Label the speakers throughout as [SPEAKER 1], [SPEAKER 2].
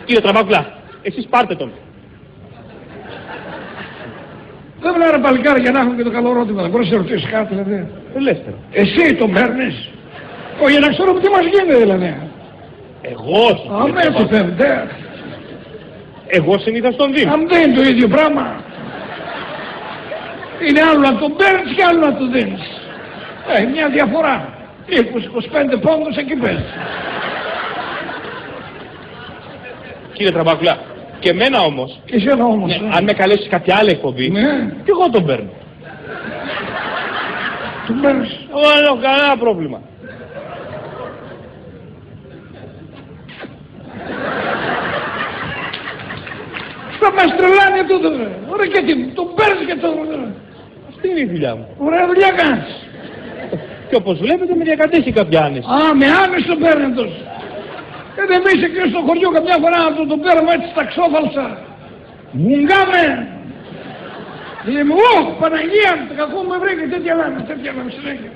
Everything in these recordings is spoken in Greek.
[SPEAKER 1] Κύριε Τραβάκλα, εσείς πάρτε τον.
[SPEAKER 2] Δεν βλέπω παλικάρι για να έχω και το καλό ερώτημα. Δεν μπορείς να ρωτήσεις κάτι δηλαδή.
[SPEAKER 1] Ελεύθερο.
[SPEAKER 2] Εσύ τον παίρνεις. Για να ξέρω τι μας γίνεται δηλαδή.
[SPEAKER 1] Εγώ.
[SPEAKER 2] Αμέσως φαίνεται.
[SPEAKER 1] Εγώ συνήθως τον δίνω.
[SPEAKER 2] Αν δεν είναι το ίδιο πράγμα. Είναι άλλο να τον παίρνεις και άλλο να τον δίνεις. Μια διαφορά. 20-25 πόντους εκεί πες.
[SPEAKER 1] Κύριε Τραβάκλα, και εμένα όμως.
[SPEAKER 2] Και εσένα όμως.
[SPEAKER 1] Ναι, αν με καλέσεις κάποια άλλη εκπομπή,
[SPEAKER 2] ναι.
[SPEAKER 1] Και εγώ τον παίρνω.
[SPEAKER 2] Τον παίρνεις.
[SPEAKER 1] Εγώ δεν έχω κανένα πρόβλημα.
[SPEAKER 2] Θα μας τρελάνε τούτο. Ωραία και τι, τον παίρνεις και τον...
[SPEAKER 1] Αυτή είναι η δουλειά μου.
[SPEAKER 2] Ωραία δουλειά κάνεις.
[SPEAKER 1] Και όπως βλέπετε με διακατέχει κάποια άνεση.
[SPEAKER 2] Α, με άνεση τον παίρνει τόσο. Εμείς εκεί στο χωριό καμιά φορά να τον παίρνουμε έτσι στα ξόφαλσα. Μουγκάμε. Λέμε, Παναγία, το κακό με βρήκε, τέτοια λέμε συνέχεια.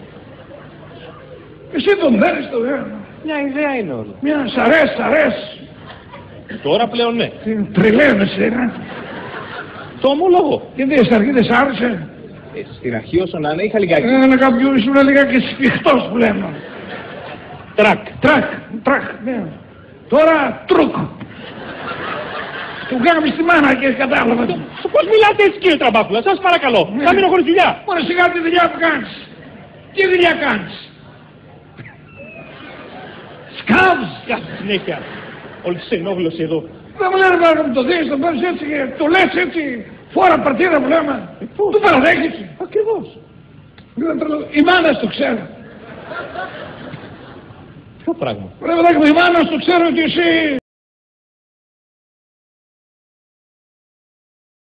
[SPEAKER 2] Εσύ τον παίρνεις το βέβαια.
[SPEAKER 1] Μια ιδέα είναι όλο.
[SPEAKER 2] Σ' αρέσει.
[SPEAKER 1] Τώρα πλέον ναι.
[SPEAKER 2] Τρελαίνεσαι,
[SPEAKER 1] Το ομολογώ.
[SPEAKER 2] Και δεν σ' άρεσε.
[SPEAKER 1] Στην αρχή όσο να είναι είχα λιγάκι.
[SPEAKER 2] Κάποιου ήσουν λιγάκι σφιχτός που λέμε. Τρακ, ναι. Τώρα τρουκ. Του κάναμε στη μάνα και κατάλαβα.
[SPEAKER 1] Πώς μιλάτε έτσι κύριε Τραμπάκουλα, σας παρακαλώ. Θα μείνω χωρίς δουλειά.
[SPEAKER 2] Μόνο σιγά τη δουλειά που κάνεις. Τι δουλειά κάνεις. Σκάβς.
[SPEAKER 1] Κάθε συνέχεια. Όλη τη ενόχλωση εδώ.
[SPEAKER 2] Δεν μου λένε να μου το δεις, το παίρνεις έτσι και το λες έτσι. Φόρα παρτίδα μου λέμε. Του παραδέχεσαι.
[SPEAKER 1] Ακριβώς.
[SPEAKER 2] Η μάνα το ξέρω.
[SPEAKER 1] Ποιο πράγμα.
[SPEAKER 2] Πρέπει να η μάνα το ξέρω ότι εσύ